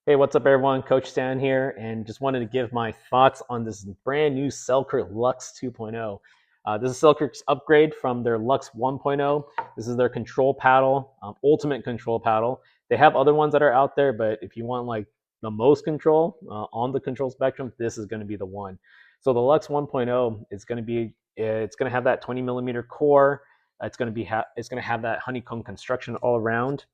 Hey, what's up, everyone? Coach Stan here, and just wanted to give my thoughts on this brand new Selkirk Luxx 2.0. This is Selkirk's upgrade from their Luxx 1.0. This is their control paddle, ultimate control paddle. They have other ones that are out there, but if you want like the most control on the control spectrum, this is going to be the one. So the Luxx 1.0 is going to be, it's going to have that 20 millimeter core. It's going to be, it's going to have that honeycomb construction all around.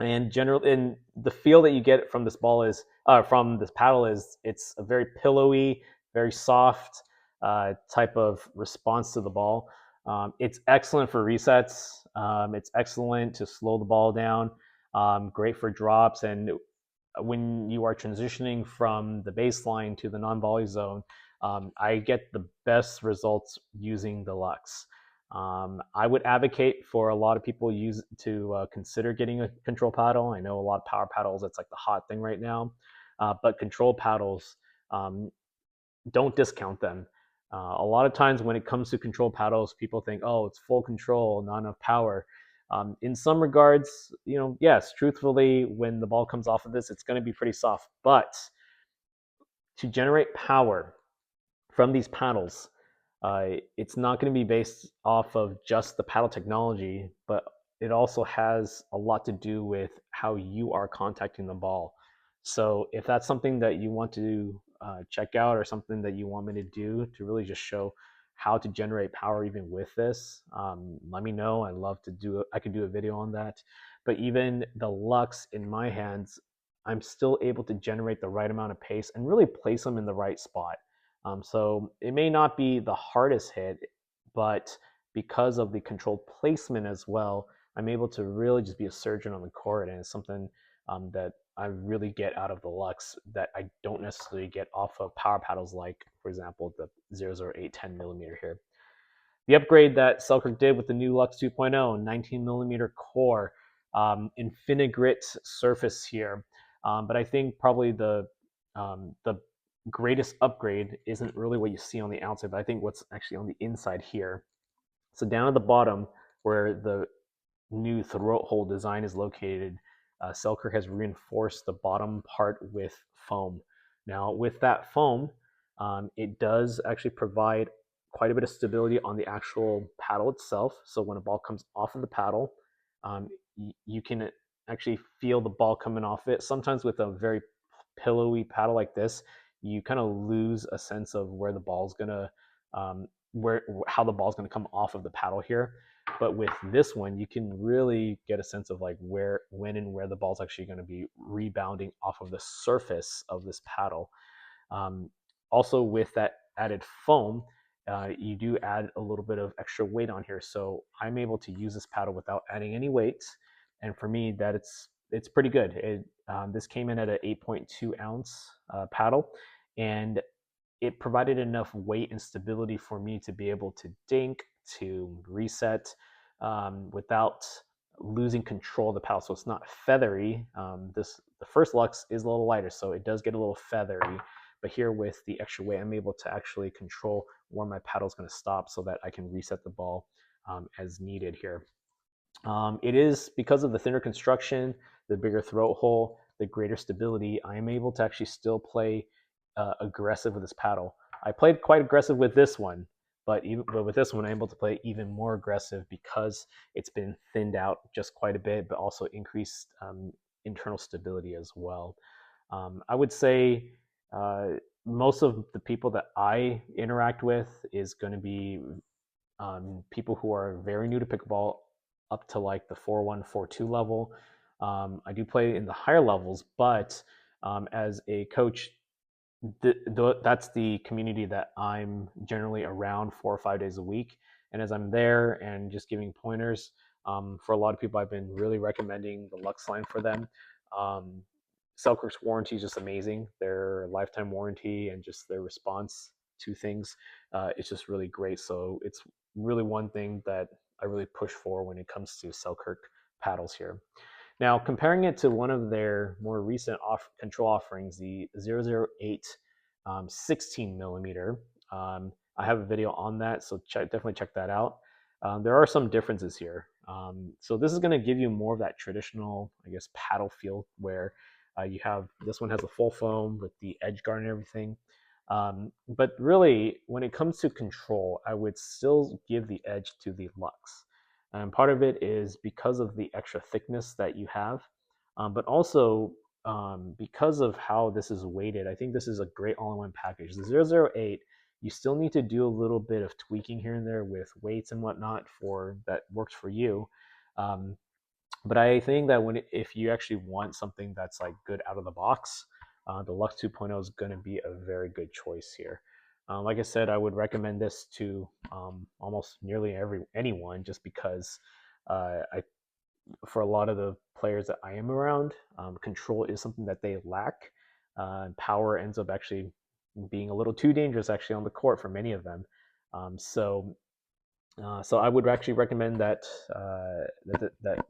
And generally, in the feel that you get from this ball is from this paddle is it's a very pillowy, very soft type of response to the ball. It's excellent for resets. It's excellent to slow the ball down. Great for drops, and when you are transitioning from the baseline to the non-volley zone, I get the best results using the Luxx. I would advocate for a lot of people to consider getting a control paddle. I know a lot of power paddles, it's like the hot thing right now, but control paddles, um, don't discount them. A lot of times when it comes to control paddles, people think, oh, it's full control, not enough power. In some regards, yes, truthfully, when the ball comes off of this, it's going to be pretty soft. But to generate power from these paddles, it's not going to be based off of just the paddle technology, but it also has a lot to do with how you are contacting the ball. So if that's something that you want to check out or something that you want me to do to really just show how to generate power even with this, let me know. I'd love to do it. I could do a video on that. But even the Luxx in my hands, I'm still able to generate the right amount of pace and really place them in the right spot. So it may not be the hardest hit, but because of the controlled placement as well, I'm able to really just be a surgeon on the court, and it's something that I really get out of the Luxx that I don't necessarily get off of power paddles like, for example, the 008 10 millimeter here. The upgrade that Selkirk did with the new Luxx 2.0, 19 millimeter core, Infinigrit surface here. But I think probably the greatest upgrade isn't really what you see on the outside, but I think what's actually on the inside here. So down at the bottom, where the new throat hole design is located, Selkirk has reinforced the bottom part with foam. Now, with that foam, it does actually provide quite a bit of stability on the actual paddle itself. So when a ball comes off of the paddle, you can actually feel the ball coming off it. Sometimes with a very pillowy paddle like this, you kind of lose a sense of where the ball's gonna, how the ball's gonna come off of the paddle here. But with this one, you can really get a sense of like when and where the ball's actually going to be rebounding off of the surface of this paddle. Um, Also, with that added foam, you do add a little bit of extra weight on here. So I'm able to use this paddle without adding any weight. And for me, that it's pretty good. This came in at an 8.2 ounce paddle, and it provided enough weight and stability for me to be able to dink, to reset without losing control of the paddle. So it's not feathery. The first Luxx is a little lighter, so it does get a little feathery. But here with the extra weight, I'm able to actually control where my paddle is going to stop so that I can reset the ball as needed here. It is because of the thinner construction, the bigger throat hole, the greater stability, I am able to actually still play aggressive with this paddle. I played quite aggressive with this one, but with this one, I'm able to play even more aggressive because it's been thinned out just quite a bit, but also increased internal stability as well. I would say most of the people that I interact with is going to be people who are very new to pickleball up to like the 4-1, 4-2 level. I do play in the higher levels, but as a coach, that's the community that I'm generally around 4 or 5 days a week. And as I'm there and just giving pointers, for a lot of people, I've been really recommending the Luxx line for them. Um, Selkirk's warranty is just amazing. Their lifetime warranty and just their response to things, it's just really great. So it's really one thing that I really push for when it comes to Selkirk paddles here. Now, comparing it to one of their more recent control offerings, the 008 16 millimeter, I have a video on that, so definitely check that out. There are some differences here. So this is going to give you more of that traditional, I guess, paddle feel where You have this one has a full foam with the edge guard and everything. But really, when it comes to control, I would still give the edge to the Luxx. And part of it is because of the extra thickness that you have, but also because of how this is weighted. I think this is a great all-in-one package. The 008, you still need to do a little bit of tweaking here and there with weights and whatnot for that works for you. Um, but I think that if you actually want something that's like good out of the box, the Luxx 2.0 is going to be a very good choice here. Like I said, I would recommend this to almost nearly anyone, just because I for a lot of the players that I am around, control is something that they lack. And power ends up actually being a little too dangerous actually on the court for many of them. So I would actually recommend that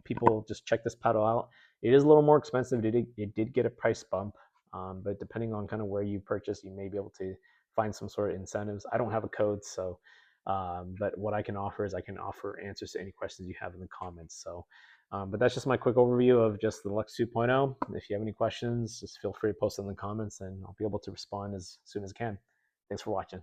people just check this paddle out. It is a little more expensive. It did get a price bump, but depending on kind of where you purchase, you may be able to find some sort of incentives. I don't have a code, so but what I can offer is I can offer answers to any questions you have in the comments. So, but that's just my quick overview of just the Luxx 2.0. If you have any questions, just feel free to post in the comments, and I'll be able to respond as soon as I can. Thanks for watching.